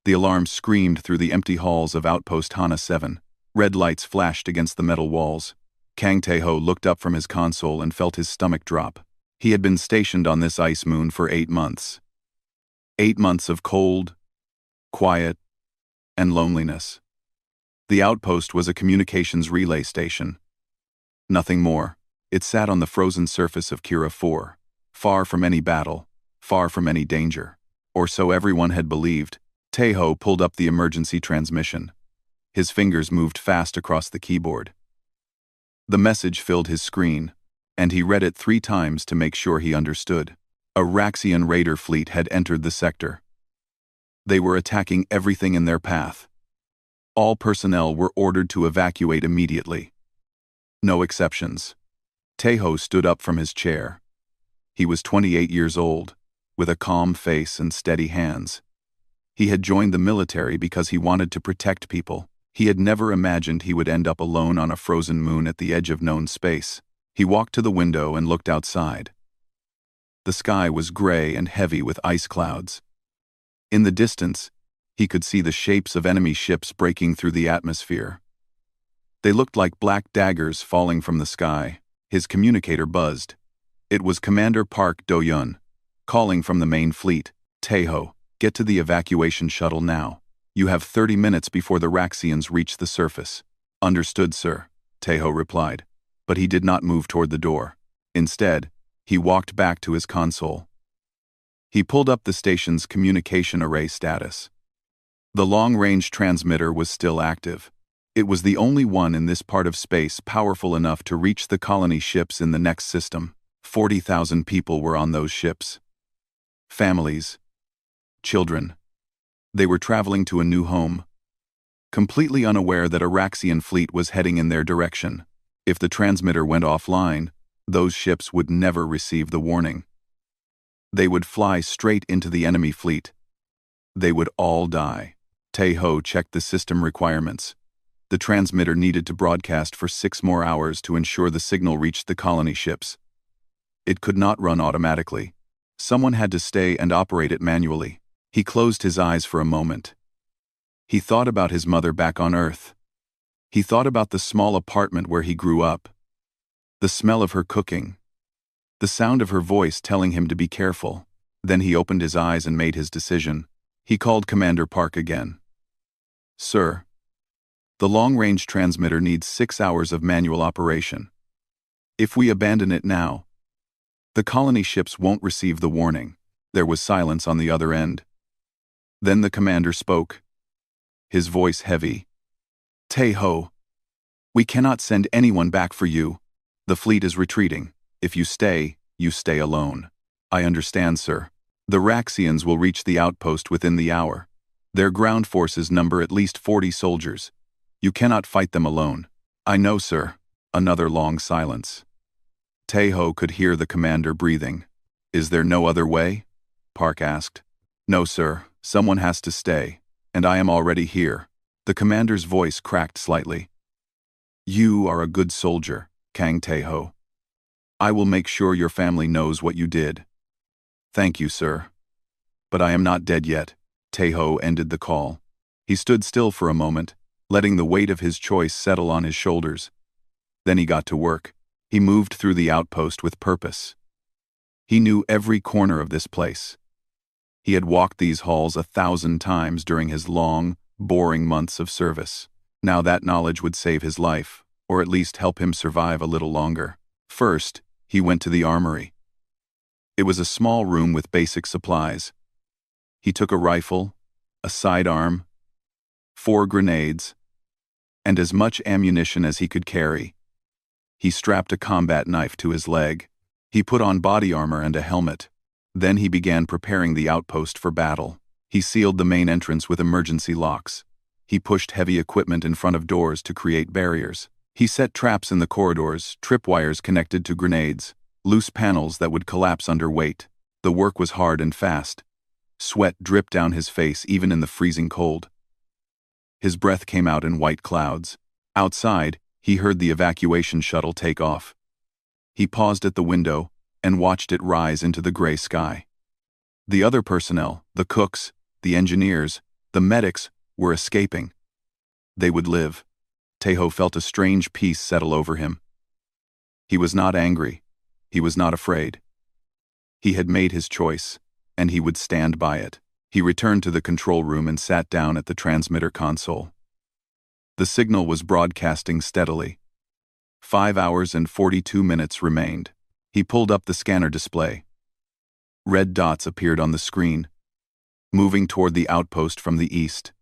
The alarm screamed through the empty halls of Outpost Hana 7. Red lights flashed against the metal walls. Kang Tae-ho looked up from his console and felt his stomach drop. He had been stationed on this ice moon for 8 months. 8 months of cold, quiet, and loneliness. The outpost was a communications relay station. Nothing more. It sat on the frozen surface of Kira 4, far from any battle, far from any danger. Or so everyone had believed. Tae-ho pulled up the emergency transmission. His fingers moved fast across the keyboard. The message filled his screen, and he read it 3 times to make sure he understood. A Raxian raider fleet had entered the sector. They were attacking everything in their path. All personnel were ordered to evacuate immediately. No exceptions. Tae-ho stood up from his chair. He was 28 years old, with a calm face and steady hands. He had joined the military because he wanted to protect people. He had never imagined he would end up alone on a frozen moon at the edge of known space. He walked to the window and looked outside. The sky was gray and heavy with ice clouds. In the distance, he could see the shapes of enemy ships breaking through the atmosphere. They looked like black daggers falling from the sky. His communicator buzzed. It was Commander Park Do-yeon, calling from the main fleet. Tae-ho, get to the evacuation shuttle now. You have 30 minutes before the Raxians reach the surface. Understood, sir, Tae-ho replied, but he did not move toward the door. Instead, he walked back to his console. He pulled up the station's communication array status. The long-range transmitter was still active. It was the only one in this part of space powerful enough to reach the colony ships in the next system. 40,000 people were on those ships. Families. Children. They were traveling to a new home. Completely unaware that a Raxian fleet was heading in their direction. If the transmitter went offline, those ships would never receive the warning. They would fly straight into the enemy fleet. They would all die. Tae-ho checked the system requirements. The transmitter needed to broadcast for 6 more hours to ensure the signal reached the colony ships. It could not run automatically. Someone had to stay and operate it manually. He closed his eyes for a moment. He thought about his mother back on Earth. He thought about the small apartment where he grew up. The smell of her cooking. The sound of her voice telling him to be careful. Then he opened his eyes and made his decision. He called Commander Park again. Sir, the long-range transmitter needs 6 hours of manual operation. If we abandon it now, the colony ships won't receive the warning. There was silence on the other end. Then the commander spoke, his voice heavy. Tae-ho, we cannot send anyone back for you. The fleet is retreating. If you stay alone. I understand, sir. The Raxians will reach the outpost within the hour. Their ground forces number at least 40 soldiers. You cannot fight them alone. I know, sir. Another long silence. Tae-ho could hear the commander breathing. Is there no other way? Park asked. No, sir. Someone has to stay. And I am already here. The commander's voice cracked slightly. You are a good soldier, Kang Tae-ho. I will make sure your family knows what you did. Thank you, sir. But I am not dead yet. Tae-ho ended the call. He stood still for a moment, letting the weight of his choice settle on his shoulders. Then he got to work. He moved through the outpost with purpose. He knew every corner of this place. He had walked these halls 1,000 times during his long, boring months of service. Now that knowledge would save his life, or at least help him survive a little longer. First, he went to the armory. It was a small room with basic supplies. He took a rifle, a sidearm, 4 grenades, and as much ammunition as he could carry. He strapped a combat knife to his leg. He put on body armor and a helmet. Then he began preparing the outpost for battle. He sealed the main entrance with emergency locks. He pushed heavy equipment in front of doors to create barriers. He set traps in the corridors, tripwires connected to grenades, loose panels that would collapse under weight. The work was hard and fast. Sweat dripped down his face even in the freezing cold. His breath came out in white clouds. Outside, he heard the evacuation shuttle take off. He paused at the window and watched it rise into the gray sky. The other personnel, the cooks, the engineers, The medics were escaping. They would live. Taeho felt a strange peace settle over him. He was not angry. He was not afraid. He had made his choice, and he would stand by it. He returned to the control room and sat down at the transmitter console. The signal was broadcasting steadily. 5 hours and 42 minutes remained. He pulled up the scanner display. Red dots appeared on the screen, moving toward the outpost from the east.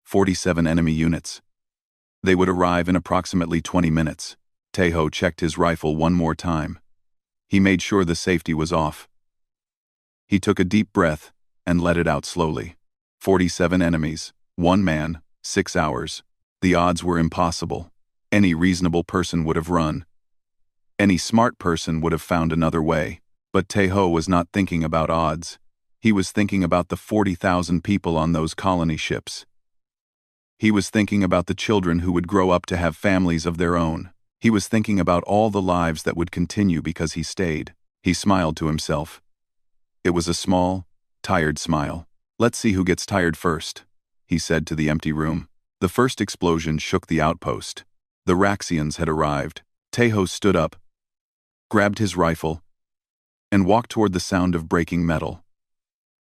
47 enemy units. They would arrive in approximately 20 minutes. Taeho checked his rifle one more time. He made sure the safety was off. He took a deep breath and let it out slowly. 47 enemies, 1 man, 6 hours. The odds were impossible. Any reasonable person would have run. Any smart person would have found another way. But Taeho was not thinking about odds. He was thinking about the 40,000 people on those colony ships. He was thinking about the children who would grow up to have families of their own. He was thinking about all the lives that would continue because he stayed. He smiled to himself. It was a small, tired smile. "Let's see who gets tired first," he said to the empty room. The first explosion shook the outpost. The Raxians had arrived. Taeho stood up, grabbed his rifle, and walked toward the sound of breaking metal.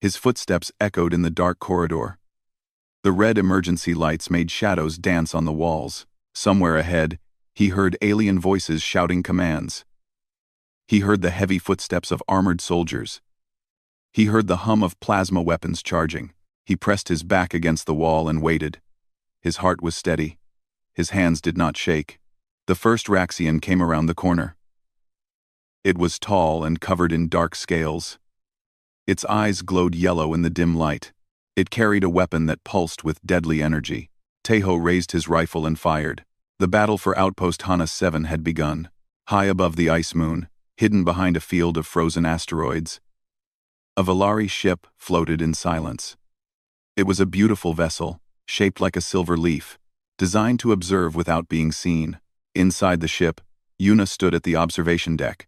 His footsteps echoed in the dark corridor. The red emergency lights made shadows dance on the walls. Somewhere ahead, he heard alien voices shouting commands. He heard the heavy footsteps of armored soldiers. He heard the hum of plasma weapons charging. He pressed his back against the wall and waited. His heart was steady. His hands did not shake. The first Raxian came around the corner. It was tall and covered in dark scales. Its eyes glowed yellow in the dim light. It carried a weapon that pulsed with deadly energy. Taeho raised his rifle and fired. The battle for Outpost Hana 7 had begun. High above the ice moon, hidden behind a field of frozen asteroids, a Valari ship floated in silence. It was a beautiful vessel, shaped like a silver leaf, designed to observe without being seen. Inside the ship, Yuna stood at the observation deck.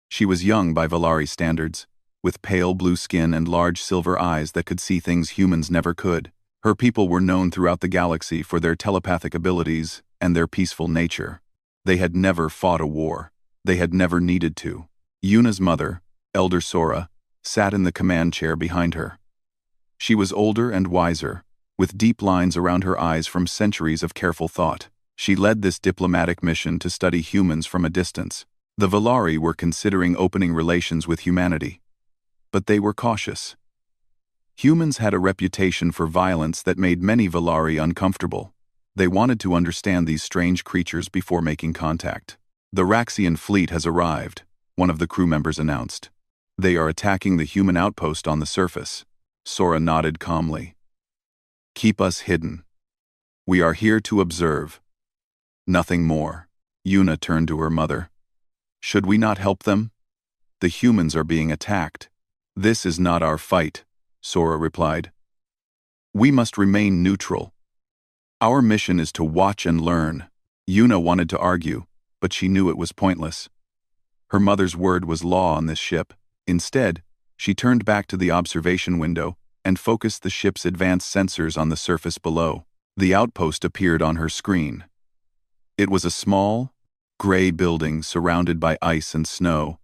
She was young by Valari standards, with pale blue skin and large silver eyes that could see things humans never could. Her people were known throughout the galaxy for their telepathic abilities and their peaceful nature. They had never fought a war. They had never needed to. Yuna's mother, Elder Sora, sat in the command chair behind her. She was older and wiser, with deep lines around her eyes from centuries of careful thought. She led this diplomatic mission to study humans from a distance. The Valari were considering opening relations with humanity, but they were cautious. Humans had a reputation for violence that made many Valari uncomfortable. They wanted to understand these strange creatures before making contact. "The Raxian fleet has arrived," one of the crew members announced. "They are attacking the human outpost on the surface." Sora nodded calmly. "Keep us hidden. We are here to observe. Nothing more." Yuna turned to her mother. "Should we not help them? The humans are being attacked." "This is not our fight," Sora replied. "We must remain neutral. Our mission is to watch and learn." Yuna wanted to argue, but she knew it was pointless. Her mother's word was law on this ship. Instead, she turned back to the observation window and focused the ship's advanced sensors on the surface below. The outpost appeared on her screen. It was a small, gray building surrounded by ice and snow.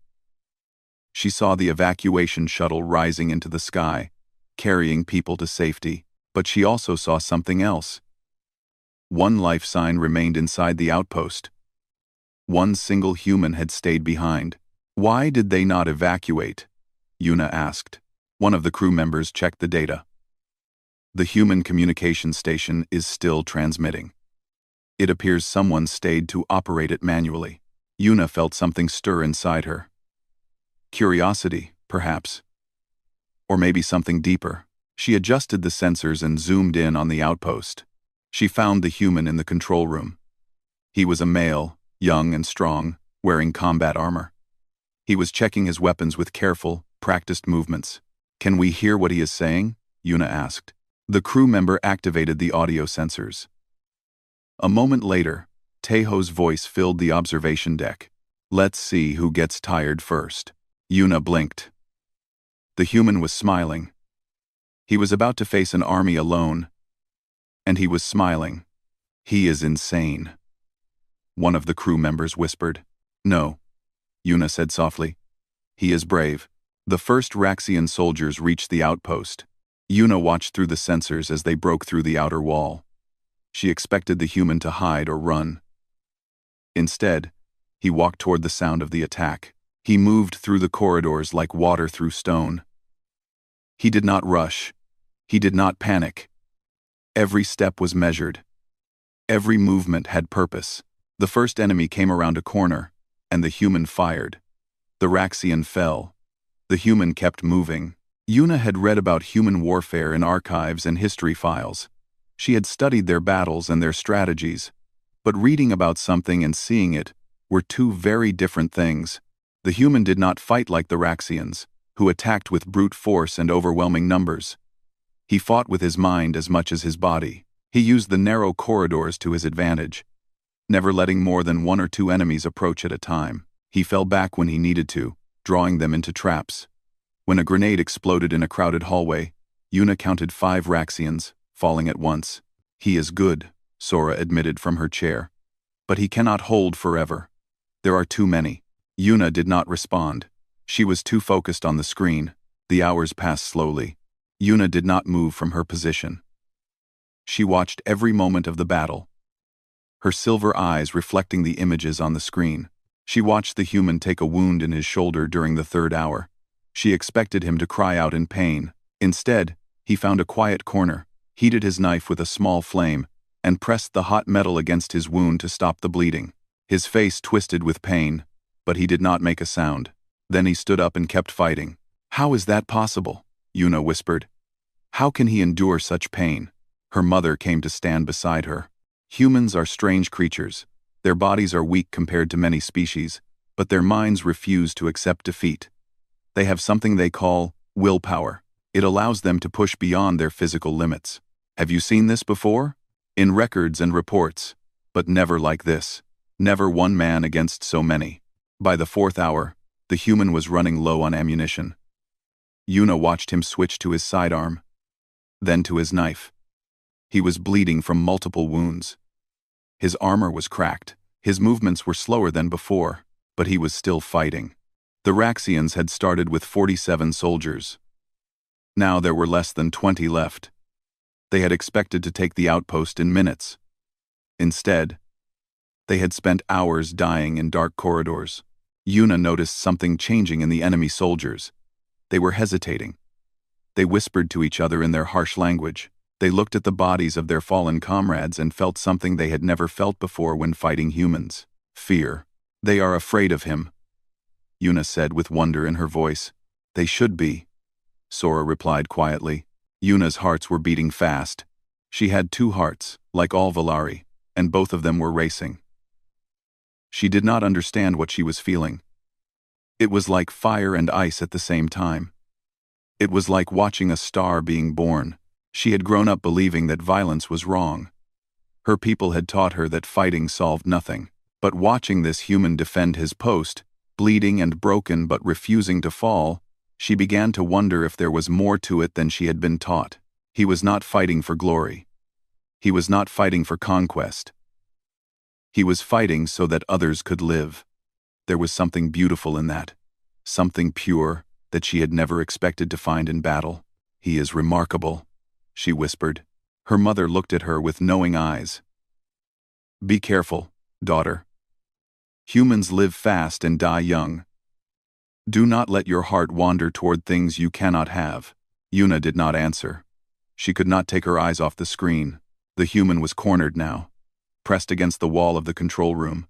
She saw the evacuation shuttle rising into the sky, carrying people to safety, but she also saw something else. One life sign remained inside the outpost. One single human had stayed behind. "Why did they not evacuate?" Yuna asked. One of the crew members checked the data. "The human communication station is still transmitting. It appears someone stayed to operate it manually." Yuna felt something stir inside her. Curiosity, perhaps. Or maybe something deeper. She adjusted the sensors and zoomed in on the outpost. She found the human in the control room. He was a male, young and strong, wearing combat armor. He was checking his weapons with careful, practiced movements. "Can we hear what he is saying?" Yuna asked. The crew member activated the audio sensors. A moment later, Taeho's voice filled the observation deck. "Let's see who gets tired first." Yuna blinked. The human was smiling. He was about to face an army alone, and he was smiling. "He is insane," one of the crew members whispered. "No," Yuna said softly. "He is brave." The first Raxian soldiers reached the outpost. Yuna watched through the sensors as they broke through the outer wall. She expected the human to hide or run. Instead, he walked toward the sound of the attack. He moved through the corridors like water through stone. He did not rush. He did not panic. Every step was measured. Every movement had purpose. The first enemy came around a corner, and the human fired. The Raxian fell. The human kept moving. Yuna had read about human warfare in archives and history files. She had studied their battles and their strategies. But reading about something and seeing it were two very different things. The human did not fight like the Raxians, who attacked with brute force and overwhelming numbers. He fought with his mind as much as his body. He used the narrow corridors to his advantage, never letting more than one or two enemies approach at a time. He fell back when he needed to, drawing them into traps. When a grenade exploded in a crowded hallway, Yuna counted 5 Raxians, falling at once. "He is good," Sora admitted from her chair. "But he cannot hold forever. There are too many." Yuna did not respond. She was too focused on the screen. The hours passed slowly. Yuna did not move from her position. She watched every moment of the battle, her silver eyes reflecting the images on the screen. She watched the human take a wound in his shoulder during the 3rd hour. She expected him to cry out in pain. Instead, he found a quiet corner, heated his knife with a small flame, and pressed the hot metal against his wound to stop the bleeding. His face twisted with pain, but he did not make a sound. Then he stood up and kept fighting. "How is that possible?" Yuna whispered. "How can he endure such pain?" Her mother came to stand beside her. "Humans are strange creatures. Their bodies are weak compared to many species, but their minds refuse to accept defeat. They have something they call willpower. It allows them to push beyond their physical limits. Have you seen this before? In records and reports, but never like this. Never one man against so many." By the 4th hour, the human was running low on ammunition. Yuna watched him switch to his sidearm, then to his knife. He was bleeding from multiple wounds. His armor was cracked. His movements were slower than before, but he was still fighting. The Raxians had started with 47 soldiers. Now there were less than 20 left. They had expected to take the outpost in minutes. Instead, they had spent hours dying in dark corridors. Yuna noticed something changing in the enemy soldiers. They were hesitating. They whispered to each other in their harsh language. They looked at the bodies of their fallen comrades and felt something they had never felt before when fighting humans. Fear. "They are afraid of him," Yuna said with wonder in her voice. "They should be," Sora replied quietly. Yuna's hearts were beating fast. She had 2 hearts, like all Valari, and both of them were racing. She did not understand what she was feeling. It was like fire and ice at the same time. It was like watching a star being born. She had grown up believing that violence was wrong. Her people had taught her that fighting solved nothing. But watching this human defend his post, bleeding and broken but refusing to fall, she began to wonder if there was more to it than she had been taught. He was not fighting for glory. He was not fighting for conquest. He was fighting so that others could live. There was something beautiful in that. Something pure that she had never expected to find in battle. "He is remarkable," she whispered. Her mother looked at her with knowing eyes. "Be careful, daughter. Humans live fast and die young. Do not let your heart wander toward things you cannot have." Yuna did not answer. She could not take her eyes off the screen. The human was cornered now, pressed against the wall of the control room.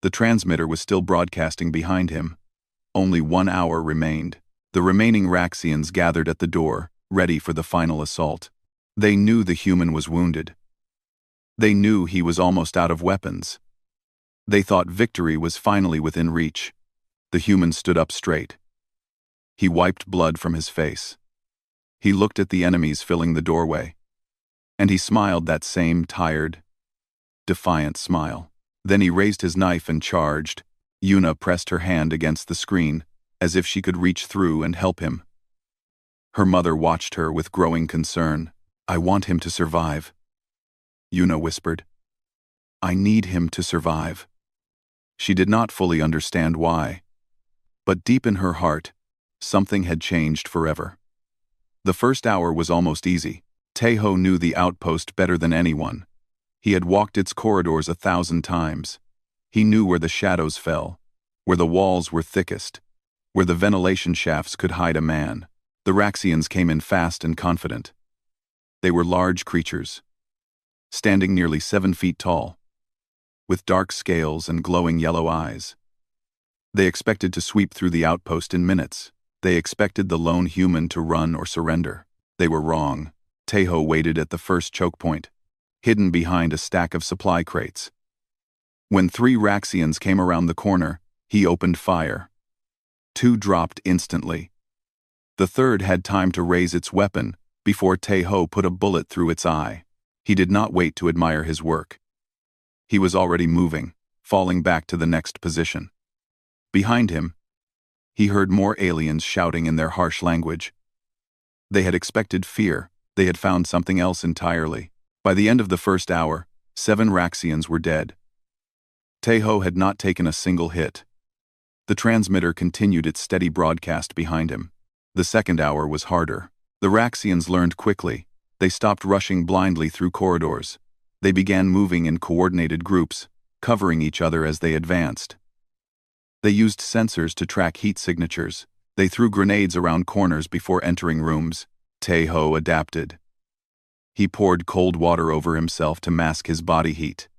The transmitter was still broadcasting behind him. Only 1 hour remained. The remaining Raxians gathered at the door, ready for the final assault. They knew the human was wounded. They knew he was almost out of weapons. They thought victory was finally within reach. The human stood up straight. He wiped blood from his face. He looked at the enemies filling the doorway. And he smiled that same tired, defiant smile. Then he raised his knife and charged. Yuna pressed her hand against the screen, as if she could reach through and help him. Her mother watched her with growing concern. "I want him to survive," Yuna whispered. "I need him to survive." She did not fully understand why. But deep in her heart, something had changed forever. The first hour was almost easy. Taeho knew the outpost better than anyone. He had walked its corridors 1,000 times. He knew where the shadows fell, where the walls were thickest, where the ventilation shafts could hide a man. The Raxians came in fast and confident. They were large creatures, standing nearly 7 feet tall, with dark scales and glowing yellow eyes. They expected to sweep through the outpost in minutes. They expected the lone human to run or surrender. They were wrong. Taeho waited at the first choke point, hidden behind a stack of supply crates. When 3 Raxians came around the corner, he opened fire. 2 dropped instantly. The third had time to raise its weapon before Taeho put a bullet through its eye. He did not wait to admire his work. He was already moving, falling back to the next position. Behind him, he heard more aliens shouting in their harsh language. They had expected fear. They had found something else entirely. By the end of the first hour, 7 Raxians were dead. Taeho had not taken a single hit. The transmitter continued its steady broadcast behind him. The second hour was harder. The Raxians learned quickly. They stopped rushing blindly through corridors. They began moving in coordinated groups, covering each other as they advanced. They used sensors to track heat signatures. They threw grenades around corners before entering rooms. Taeho adapted. He poured cold water over himself to mask his body heat.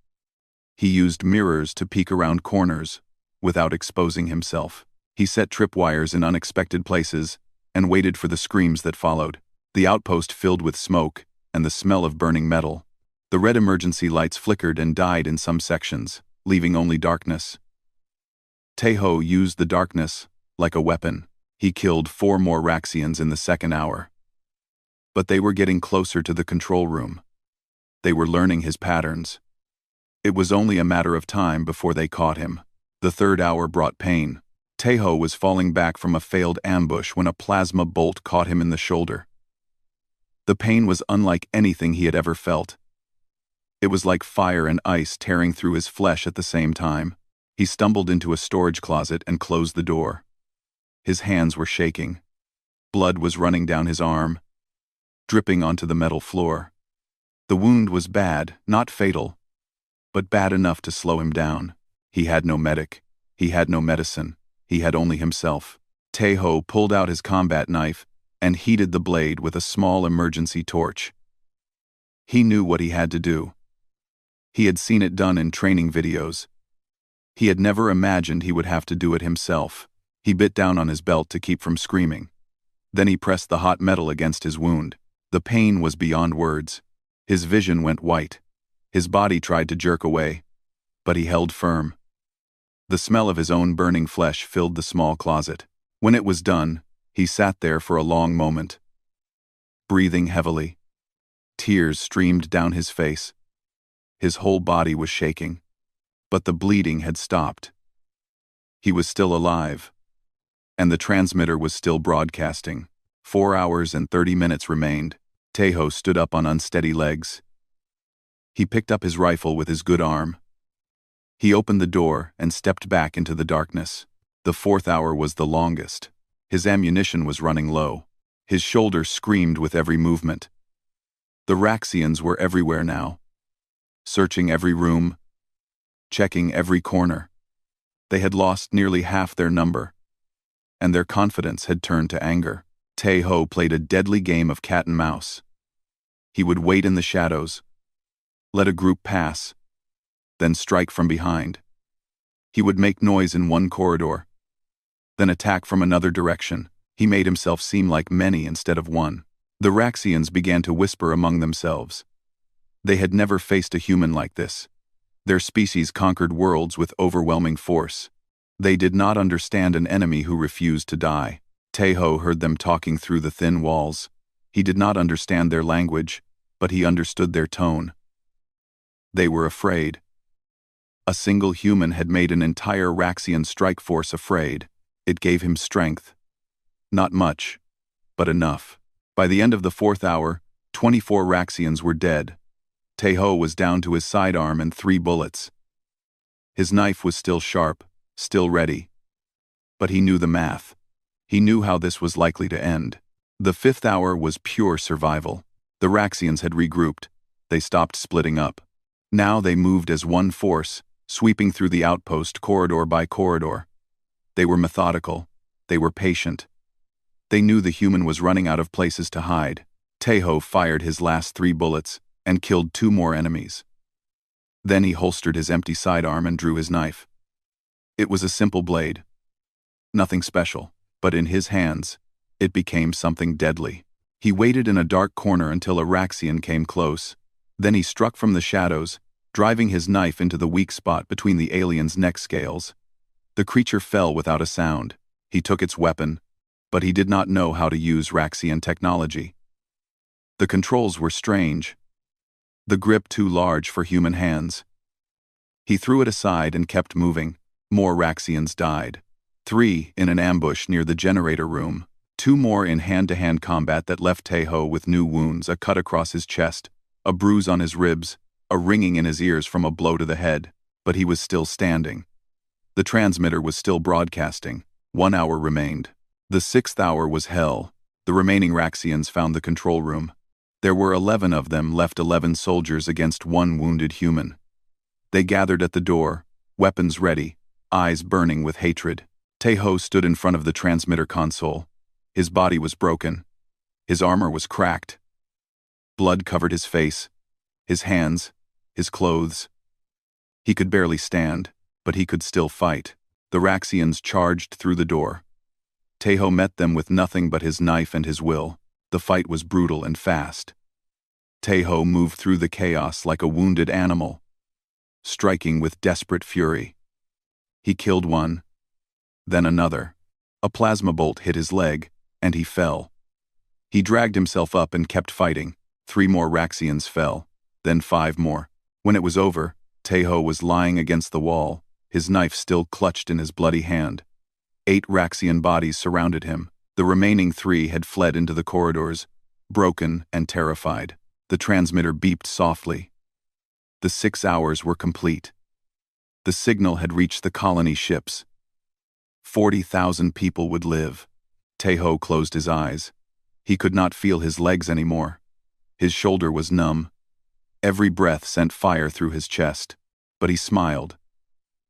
He used mirrors to peek around corners without exposing himself. He set tripwires in unexpected places and waited for the screams that followed. The outpost filled with smoke and the smell of burning metal. The red emergency lights flickered and died in some sections, leaving only darkness. Taeho used the darkness like a weapon. He killed 4 more Raxians in the second hour. But they were getting closer to the control room. They were learning his patterns. It was only a matter of time before they caught him. The third hour brought pain. Taeho was falling back from a failed ambush when a plasma bolt caught him in the shoulder. The pain was unlike anything he had ever felt. It was like fire and ice tearing through his flesh at the same time. He stumbled into a storage closet and closed the door. His hands were shaking. Blood was running down his arm, dripping onto the metal floor. The wound was bad, not fatal, but bad enough to slow him down. He had no medic. He had no medicine. He had only himself. Taeho pulled out his combat knife and heated the blade with a small emergency torch. He knew what he had to do. He had seen it done in training videos. He had never imagined he would have to do it himself. He bit down on his belt to keep from screaming. Then he pressed the hot metal against his wound. The pain was beyond words. His vision went white. His body tried to jerk away, but he held firm. The smell of his own burning flesh filled the small closet. When it was done, he sat there for a long moment, breathing heavily. Tears streamed down his face. His whole body was shaking, but the bleeding had stopped. He was still alive, and the transmitter was still broadcasting. 4 hours and 30 minutes remained. Taeho stood up on unsteady legs. He picked up his rifle with his good arm. He opened the door and stepped back into the darkness. The 4th hour was the longest. His ammunition was running low. His shoulders screamed with every movement. The Raxians were everywhere now, searching every room, checking every corner. They had lost nearly half their number, and their confidence had turned to anger. Taeho played a deadly game of cat and mouse. He would wait in the shadows, let a group pass, then strike from behind. He would make noise in one corridor, then attack from another direction. He made himself seem like many instead of one. The Raxians began to whisper among themselves. They had never faced a human like this. Their species conquered worlds with overwhelming force. They did not understand an enemy who refused to die. Taeho heard them talking through the thin walls. He did not understand their language, but he understood their tone. They were afraid. A single human had made an entire Raxian strike force afraid. It gave him strength. Not much, but enough. By the end of the 4th hour, 24 Raxians were dead. Taeho was down to his sidearm and 3 bullets. His knife was still sharp, still ready. But he knew the math. He knew how this was likely to end. The 5th hour was pure survival. The Raxians had regrouped. They stopped splitting up. Now they moved as one force, sweeping through the outpost corridor by corridor. They were methodical. They were patient. They knew the human was running out of places to hide. Taeho fired his last 3 bullets and killed 2 more enemies. Then he holstered his empty sidearm and drew his knife. It was a simple blade. Nothing special, but in his hands, it became something deadly. He waited in a dark corner until a Raxian came close. Then he struck from the shadows, driving his knife into the weak spot between the alien's neck scales. The creature fell without a sound. He took its weapon, but he did not know how to use Raxian technology. The controls were strange. The grip too large for human hands. He threw it aside and kept moving. More Raxians died. 3 in an ambush near the generator room. 2 more in hand-to-hand combat that left Taeho with new wounds, a cut across his chest, a bruise on his ribs, a ringing in his ears from a blow to the head. But he was still standing. The transmitter was still broadcasting. 1 hour remained. The 6th hour was hell. The remaining Raxians found the control room. There were 11 of them, left 11 soldiers against 1 wounded human. They gathered at the door, weapons ready, eyes burning with hatred. Taeho stood in front of the transmitter console. His body was broken. His armor was cracked. Blood covered his face, his hands, his clothes. He could barely stand, but he could still fight. The Raxians charged through the door. Taeho met them with nothing but his knife and his will. The fight was brutal and fast. Taeho moved through the chaos like a wounded animal, striking with desperate fury. He killed one, then another. A plasma bolt hit his leg, and he fell. He dragged himself up and kept fighting. 3 more Raxians fell, then 5 more. When it was over, Taeho was lying against the wall, his knife still clutched in his bloody hand. 8 Raxian bodies surrounded him. The remaining 3 had fled into the corridors, broken and terrified. The transmitter beeped softly. The 6 hours were complete. The signal had reached the colony ships. 40,000 people would live. Taeho closed his eyes. He could not feel his legs anymore. His shoulder was numb. Every breath sent fire through his chest. But he smiled.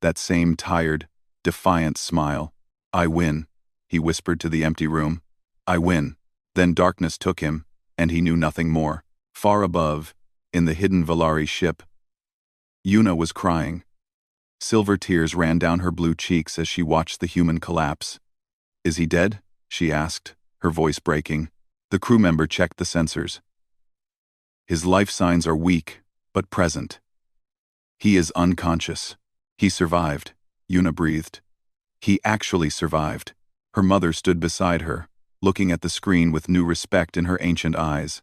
That same tired, defiant smile. "I win," he whispered to the empty room. "I win." Then darkness took him, and he knew nothing more. Far above, in the hidden Valari ship, Yuna was crying. Silver tears ran down her blue cheeks as she watched the human collapse. "Is he dead?" she asked, her voice breaking. The crew member checked the sensors. "His life signs are weak, but present. He is unconscious." "He survived," Yuna breathed. "He actually survived." Her mother stood beside her, looking at the screen with new respect in her ancient eyes.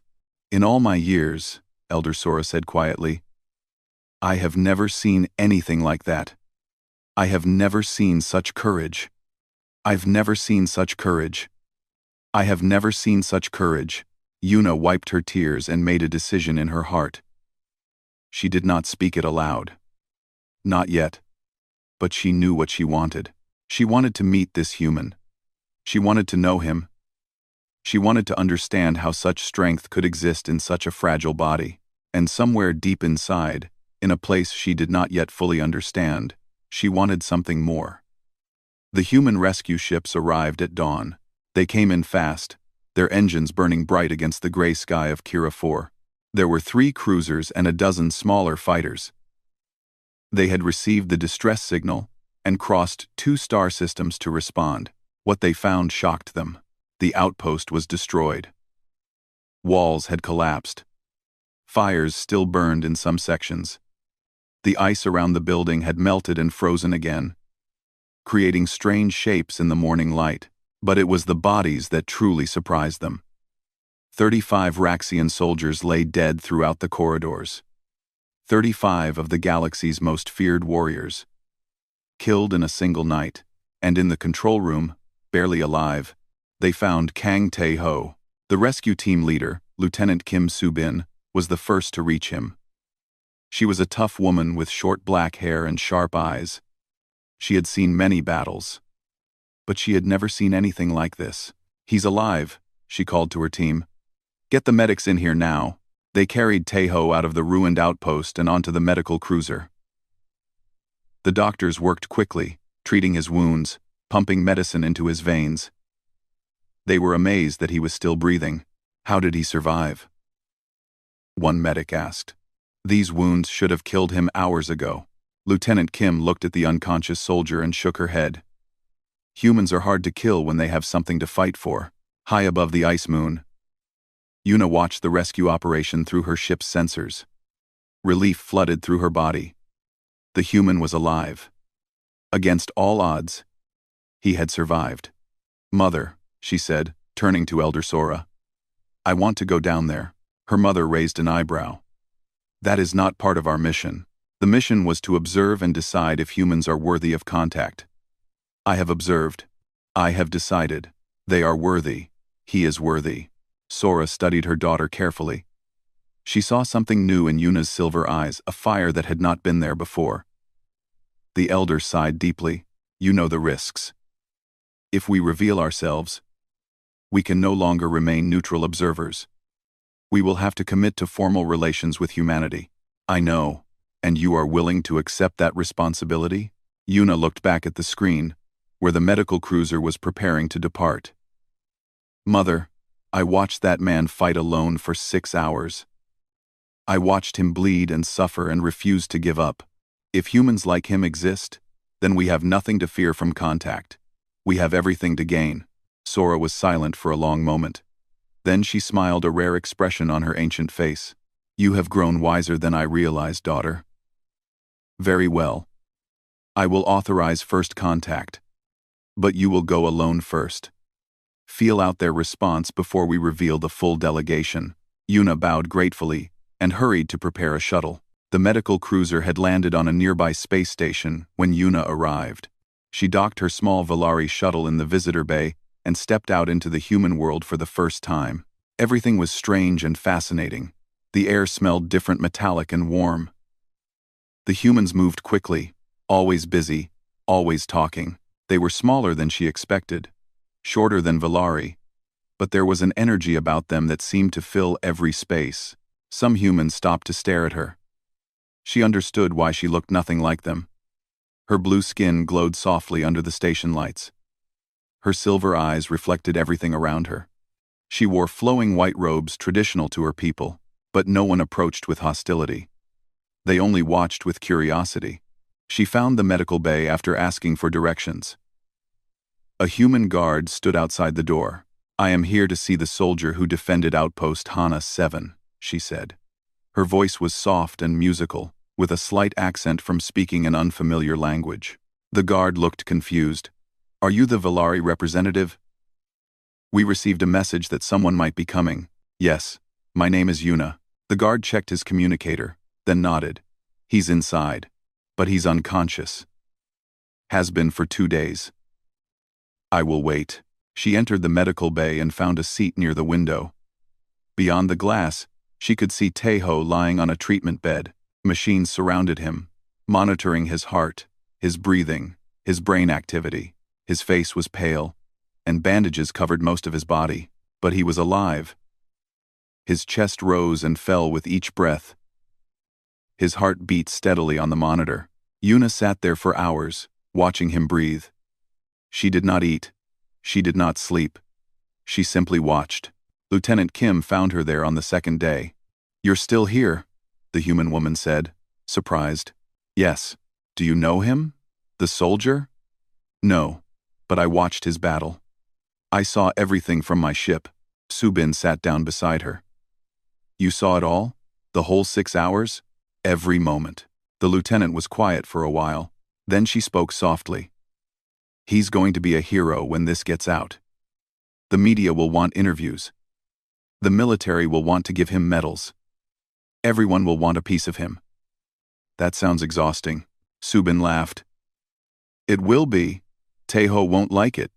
"In all my years," Elder Sora said quietly, "I have never seen anything like that. I have never seen such courage. I've never seen such courage. I have never seen such courage." Yuna wiped her tears and made a decision in her heart. She did not speak it aloud. Not yet. But she knew what she wanted. She wanted to meet this human. She wanted to know him. She wanted to understand how such strength could exist in such a fragile body. And somewhere deep inside, in a place she did not yet fully understand, she wanted something more. The human rescue ships arrived at dawn. They came in fast, their engines burning bright against the gray sky of Kira 4. There were 3 cruisers and a dozen smaller fighters. They had received the distress signal and crossed 2 star systems to respond. What they found shocked them. The outpost was destroyed. Walls had collapsed. Fires still burned in some sections. The ice around the building had melted and frozen again, creating strange shapes in the morning light. But it was the bodies that truly surprised them. 35 Raxian soldiers lay dead throughout the corridors. 35 of the galaxy's most feared warriors. Killed in a single night, and in the control room, barely alive, they found Kang Taeho, The rescue team leader, Lieutenant Kim Soo-bin, was the first to reach him. She was a tough woman with short black hair and sharp eyes. She had seen many battles, but she had never seen anything like this. "He's alive," she called to her team. "Get the medics in here now." They carried Tae-ho out of the ruined outpost and onto the medical cruiser. The doctors worked quickly, treating his wounds, pumping medicine into his veins. They were amazed that he was still breathing. How did he survive? One medic asked. These wounds should have killed him hours ago. Lieutenant Kim looked at the unconscious soldier and shook her head. Humans are hard to kill when they have something to fight for. High above the ice moon, Yuna watched the rescue operation through her ship's sensors. Relief flooded through her body. The human was alive. Against all odds, he had survived. "Mother," she said, turning to Elder Sora. "I want to go down there." Her mother raised an eyebrow. "That is not part of our mission. The mission was to observe and decide if humans are worthy of contact. I have observed. I have decided. They are worthy. He is worthy." Sora studied her daughter carefully. She saw something new in Yuna's silver eyes, a fire that had not been there before. The elder sighed deeply. "You know the risks. If we reveal ourselves, we can no longer remain neutral observers. We will have to commit to formal relations with humanity." "I know. And you are willing to accept that responsibility?" Yuna looked back at the screen, where the medical cruiser was preparing to depart. "Mother, I watched that man fight alone for 6 hours. I watched him bleed and suffer and refused to give up. If humans like him exist, then we have nothing to fear from contact. We have everything to gain." Sora was silent for a long moment. Then she smiled, a rare expression on her ancient face. "You have grown wiser than I realized, daughter." "Very well. I will authorize first contact. But you will go alone first. Feel out their response before we reveal the full delegation." Yuna bowed gratefully and hurried to prepare a shuttle. The medical cruiser had landed on a nearby space station when Yuna arrived. She docked her small Valari shuttle in the visitor bay and stepped out into the human world for the first time. Everything was strange and fascinating. The air smelled different, metallic and warm. The humans moved quickly, always busy, always talking. They were smaller than she expected, shorter than Valari, but there was an energy about them that seemed to fill every space. Some humans stopped to stare at her. She understood why she looked nothing like them. Her blue skin glowed softly under the station lights. Her silver eyes reflected everything around her. She wore flowing white robes traditional to her people, but no one approached with hostility. They only watched with curiosity. She found the medical bay after asking for directions. A human guard stood outside the door. "I am here to see the soldier who defended Outpost Hana 7, she said. Her voice was soft and musical, with a slight accent from speaking an unfamiliar language. The guard looked confused. "Are you the Valari representative?" "We received a message that someone might be coming." "Yes, my name is Yuna." The guard checked his communicator, then nodded. "He's inside, but he's unconscious. Has been for 2 days." "I will wait." She entered the medical bay and found a seat near the window. Beyond the glass, she could see Tae-ho lying on a treatment bed. Machines surrounded him, monitoring his heart, his breathing, his brain activity. His face was pale, and bandages covered most of his body, but he was alive. His chest rose and fell with each breath. His heart beat steadily on the monitor. Yuna sat there for hours, watching him breathe. She did not eat. She did not sleep. She simply watched. Lieutenant Kim found her there on the second day. "You're still here," the human woman said, surprised. "Yes. Do you know him? The soldier?" "No, but I watched his battle. I saw everything from my ship." Soo-bin sat down beside her. "You saw it all? The whole 6 hours?" "Every moment." The lieutenant was quiet for a while. Then she spoke softly. "He's going to be a hero when this gets out. The media will want interviews. The military will want to give him medals. Everyone will want a piece of him." "That sounds exhausting." Soo-bin laughed. "It will be. Tae-ho won't like it.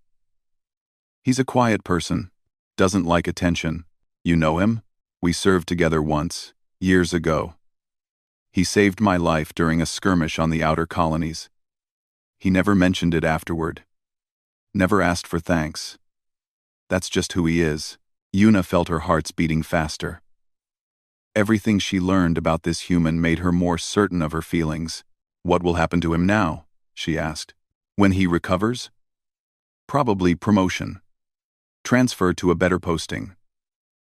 He's a quiet person. Doesn't like attention. You know him? We served together once, years ago. He saved my life during a skirmish on the outer colonies. He never mentioned it afterward. Never asked for thanks. That's just who he is. Yuna felt her heart's beating faster. Everything she learned about this human made her more certain of her feelings. What will happen to him now? She asked. When he recovers? Probably promotion. Transfer to a better posting.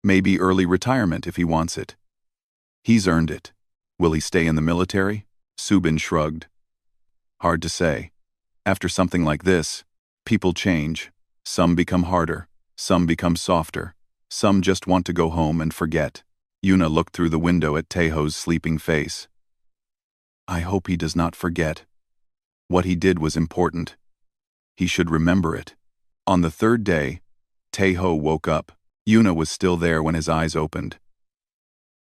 Maybe early retirement if he wants it. He's earned it. Will he stay in the military? Subin shrugged. Hard to say. After something like this, people change. Some become harder. Some become softer. Some just want to go home and forget. Yuna looked through the window at Taeho's sleeping face. I hope he does not forget. What he did was important. He should remember it. On the third day, Taeho woke up. Yuna was still there when his eyes opened.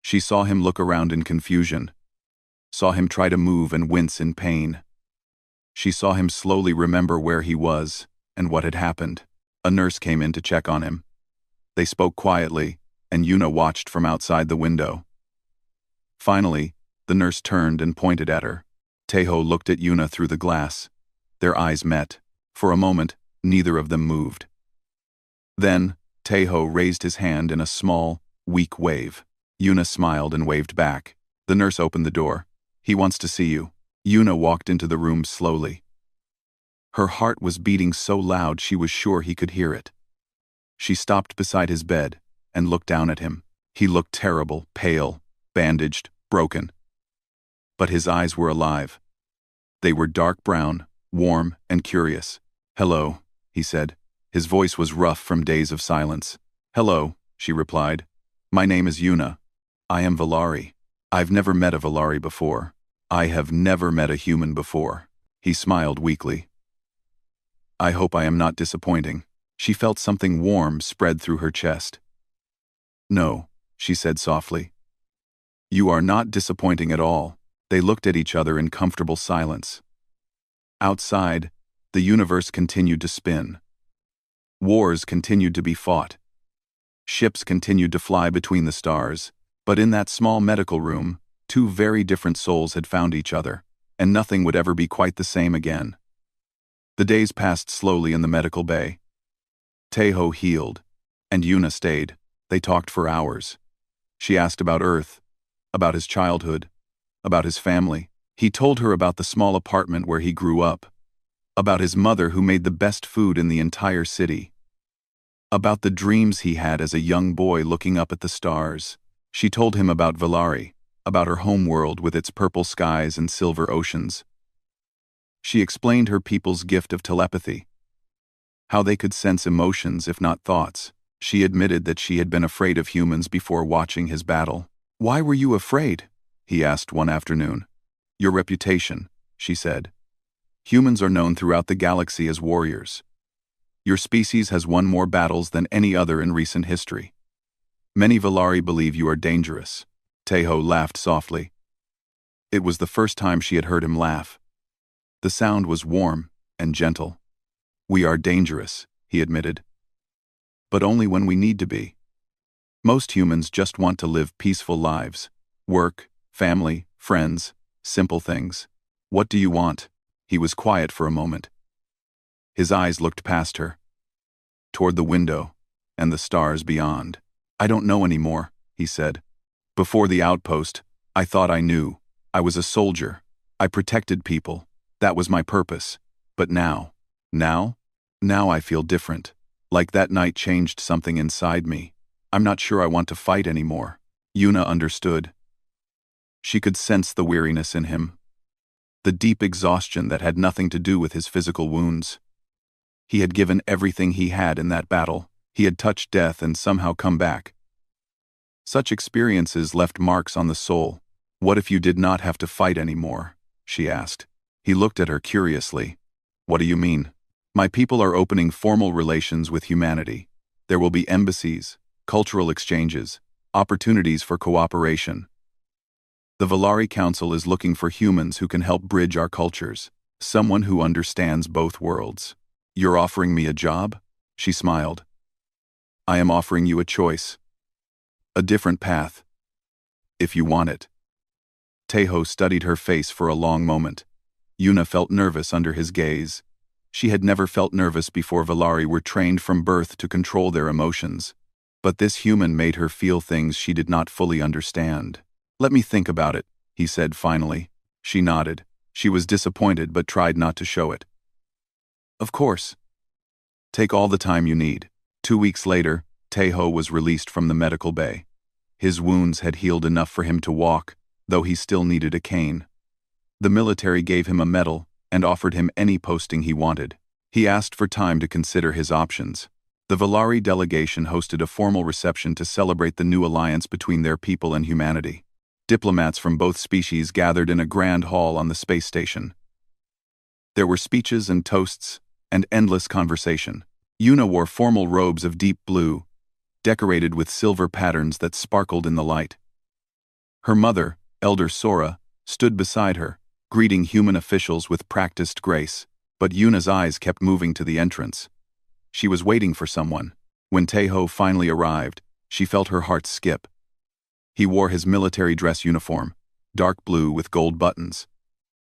She saw him look around in confusion. Saw him try to move and wince in pain. She saw him slowly remember where he was and what had happened. A nurse came in to check on him. They spoke quietly, and Yuna watched from outside the window. Finally, the nurse turned and pointed at her. Taeho looked at Yuna through the glass. Their eyes met. For a moment, neither of them moved. Then, Taeho raised his hand in a small, weak wave. Yuna smiled and waved back. The nurse opened the door. He wants to see you. Yuna walked into the room slowly. Her heart was beating so loud she was sure he could hear it. She stopped beside his bed and looked down at him. He looked terrible, pale, bandaged, broken. But his eyes were alive. They were dark brown, warm, and curious. Hello, he said. His voice was rough from days of silence. Hello, she replied. My name is Yuna. I am Valari. I've never met a Valari before. I have never met a human before. He smiled weakly. I hope I am not disappointing. She felt something warm spread through her chest. No, she said softly. You are not disappointing at all. They looked at each other in comfortable silence. Outside, the universe continued to spin. Wars continued to be fought. Ships continued to fly between the stars, but in that small medical room, two very different souls had found each other, and nothing would ever be quite the same again. The days passed slowly in the medical bay. Taeho healed, and Yuna stayed. They talked for hours. She asked about Earth, about his childhood, about his family. He told her about the small apartment where he grew up, about his mother who made the best food in the entire city, about the dreams he had as a young boy looking up at the stars. She told him about Valari, about her homeworld with its purple skies and silver oceans. She explained her people's gift of telepathy, how they could sense emotions if not thoughts. She admitted that she had been afraid of humans before watching his battle. Why were you afraid? He asked one afternoon. Your reputation, she said. Humans are known throughout the galaxy as warriors. Your species has won more battles than any other in recent history. Many Valari believe you are dangerous. Taeho laughed softly. It was the first time she had heard him laugh. The sound was warm and gentle. We are dangerous, he admitted. But only when we need to be. Most humans just want to live peaceful lives. Work, family, friends, simple things. What do you want? He was quiet for a moment. His eyes looked past her, toward the window, and the stars beyond. I don't know anymore, he said. Before the outpost, I thought I knew. I was a soldier. I protected people. That was my purpose. But now I feel different. Like that night changed something inside me. I'm not sure I want to fight anymore. Yuna understood. She could sense the weariness in him, the deep exhaustion that had nothing to do with his physical wounds. He had given everything he had in that battle. He had touched death and somehow come back. Such experiences left marks on the soul. What if you did not have to fight anymore? She asked. He looked at her curiously. What do you mean? My people are opening formal relations with humanity. There will be embassies, cultural exchanges, opportunities for cooperation. The Valari Council is looking for humans who can help bridge our cultures, someone who understands both worlds. You're offering me a job? She smiled. I am offering you a choice. A different path. If you want it. Taeho studied her face for a long moment. Yuna felt nervous under his gaze. She had never felt nervous before. Valari were trained from birth to control their emotions. But this human made her feel things she did not fully understand. Let me think about it, he said finally. She nodded. She was disappointed but tried not to show it. Of course. Take all the time you need. 2 weeks later, Taeho was released from the medical bay. His wounds had healed enough for him to walk, though he still needed a cane. The military gave him a medal and offered him any posting he wanted. He asked for time to consider his options. The Valari delegation hosted a formal reception to celebrate the new alliance between their people and humanity. Diplomats from both species gathered in a grand hall on the space station. There were speeches and toasts, and endless conversation. Yuna wore formal robes of deep blue, decorated with silver patterns that sparkled in the light. Her mother, Elder Sora, stood beside her, greeting human officials with practiced grace, but Yuna's eyes kept moving to the entrance. She was waiting for someone. When Taeho finally arrived, she felt her heart skip. He wore his military dress uniform, dark blue with gold buttons.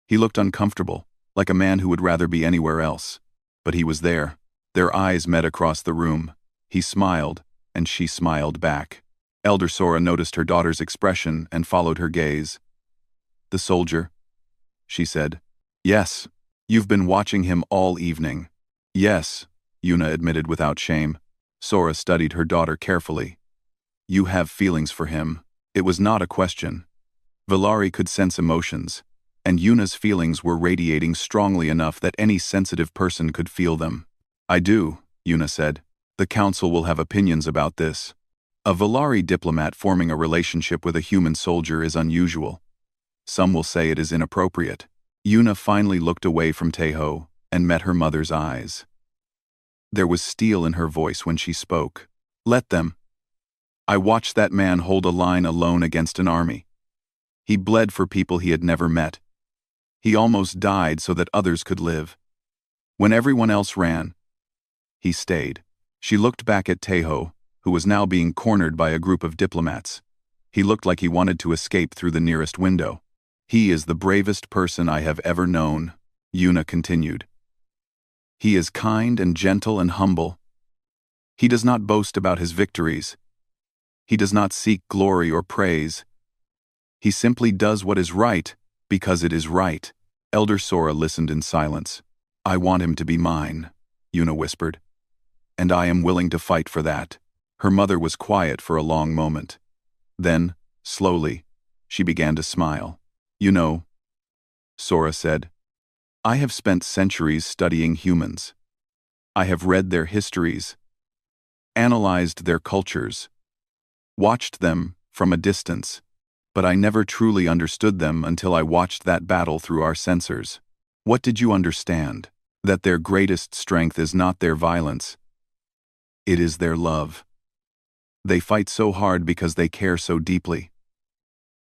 He looked uncomfortable, like a man who would rather be anywhere else. But he was there. Their eyes met across the room. He smiled, and she smiled back. Elder Sora noticed her daughter's expression and followed her gaze. The soldier, she said. Yes, you've been watching him all evening. Yes, Yuna admitted without shame. Sora studied her daughter carefully. You have feelings for him. It was not a question. Valari could sense emotions, and Yuna's feelings were radiating strongly enough that any sensitive person could feel them. I do, Yuna said. The council will have opinions about this. A Valari diplomat forming a relationship with a human soldier is unusual. Some will say it is inappropriate. Yuna finally looked away from Taeho and met her mother's eyes. There was steel in her voice when she spoke. Let them. I watched that man hold a line alone against an army. He bled for people he had never met. He almost died so that others could live. When everyone else ran, he stayed. She looked back at Taeho, who was now being cornered by a group of diplomats. He looked like he wanted to escape through the nearest window. He is the bravest person I have ever known, Yuna continued. He is kind and gentle and humble. He does not boast about his victories. He does not seek glory or praise. He simply does what is right, because it is right. Elder Sora listened in silence. I want him to be mine, Yuna whispered. And I am willing to fight for that. Her mother was quiet for a long moment. Then, slowly, she began to smile. You know, Sora said, I have spent centuries studying humans. I have read their histories, analyzed their cultures, watched them from a distance, but I never truly understood them until I watched that battle through our sensors. What did you understand? That their greatest strength is not their violence. It is their love. They fight so hard because they care so deeply.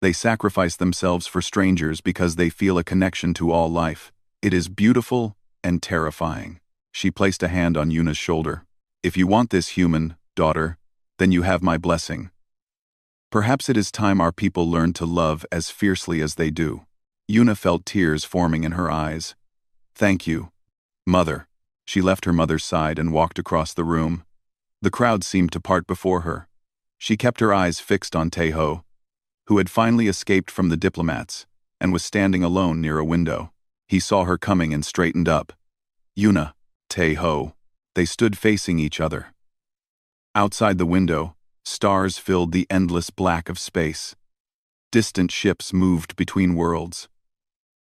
They sacrifice themselves for strangers because they feel a connection to all life. It is beautiful and terrifying. She placed a hand on Yuna's shoulder. If you want this human, daughter, then you have my blessing. Perhaps it is time our people learn to love as fiercely as they do. Yuna felt tears forming in her eyes. Thank you, Mother. She left her mother's side and walked across the room. The crowd seemed to part before her. She kept her eyes fixed on Taeho, who had finally escaped from the diplomats and was standing alone near a window. He saw her coming and straightened up. Yuna, Taeho. They stood facing each other. Outside the window, stars filled the endless black of space. Distant ships moved between worlds.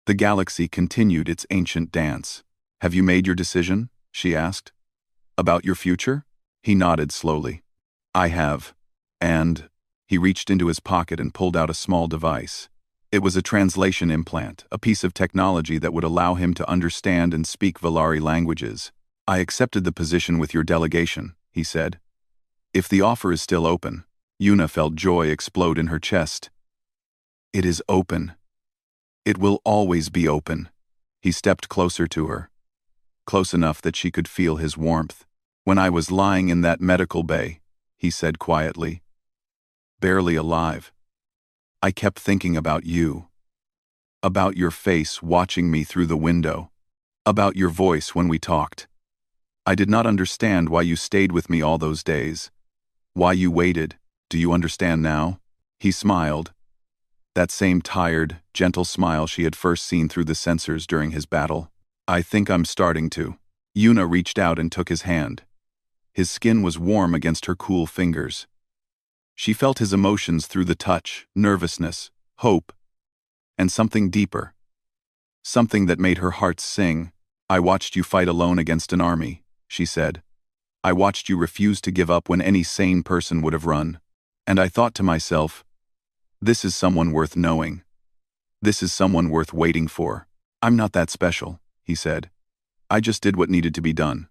The galaxy continued its ancient dance. Have you made your decision? She asked. About your future? He nodded slowly. I have. And he reached into his pocket and pulled out a small device. It was a translation implant, a piece of technology that would allow him to understand and speak Valari languages. I accepted the position with your delegation, he said. If the offer is still open, Yuna felt joy explode in her chest. It is open. It will always be open. He stepped closer to her, close enough that she could feel his warmth. When I was lying in that medical bay, he said quietly. Barely alive. I kept thinking about you. About your face watching me through the window. About your voice when we talked. I did not understand why you stayed with me all those days. Why you waited. Do you understand now? He smiled. That same tired, gentle smile she had first seen through the sensors during his battle. I think I'm starting to. Yuna reached out and took his hand. His skin was warm against her cool fingers. She felt his emotions through the touch, nervousness, hope, and something deeper. Something that made her heart sing. I watched you fight alone against an army, she said. I watched you refuse to give up when any sane person would have run. And I thought to myself, this is someone worth knowing. This is someone worth waiting for. I'm not that special, he said. I just did what needed to be done.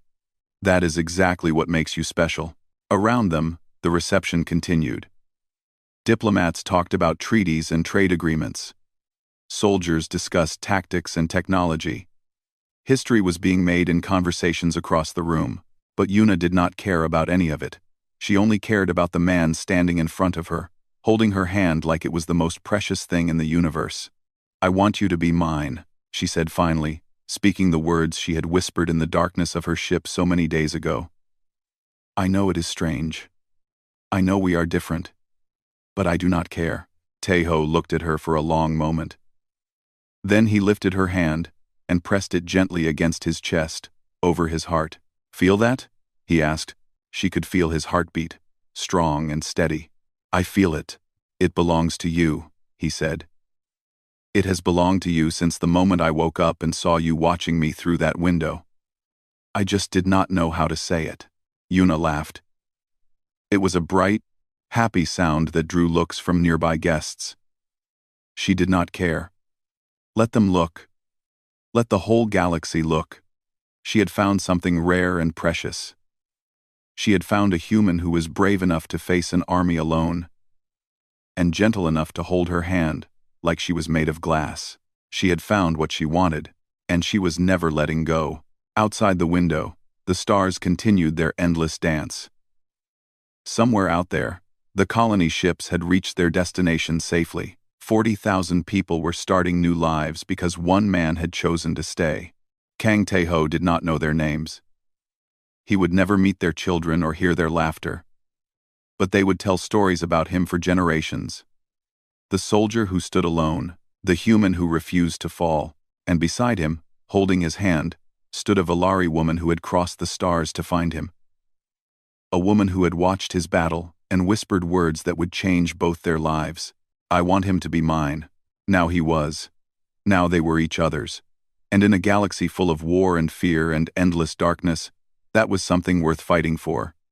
That is exactly what makes you special. Around them, the reception continued. Diplomats talked about treaties and trade agreements. Soldiers discussed tactics and technology. History was being made in conversations across the room, but Yuna did not care about any of it. She only cared about the man standing in front of her, holding her hand like it was the most precious thing in the universe. I want you to be mine, she said finally, speaking the words she had whispered in the darkness of her ship so many days ago. I know it is strange. I know we are different. But I do not care. Taeho looked at her for a long moment. Then he lifted her hand and pressed it gently against his chest, over his heart. Feel that? He asked. She could feel his heartbeat, strong and steady. I feel it. It belongs to you, he said. It has belonged to you since the moment I woke up and saw you watching me through that window. I just did not know how to say it. Yuna laughed. It was a bright, happy sound that drew looks from nearby guests. She did not care. Let them look. Let the whole galaxy look. She had found something rare and precious. She had found a human who was brave enough to face an army alone, and gentle enough to hold her hand, like she was made of glass. She had found what she wanted, and she was never letting go. Outside the window, the stars continued their endless dance. Somewhere out there, the colony ships had reached their destination safely. 40,000 people were starting new lives because one man had chosen to stay. Kang Taeho did not know their names. He would never meet their children or hear their laughter. But they would tell stories about him for generations. The soldier who stood alone, the human who refused to fall, and beside him, holding his hand, stood a Valari woman who had crossed the stars to find him. A woman who had watched his battle and whispered words that would change both their lives. I want him to be mine. Now he was. Now they were each other's. And in a galaxy full of war and fear and endless darkness, that was something worth fighting for.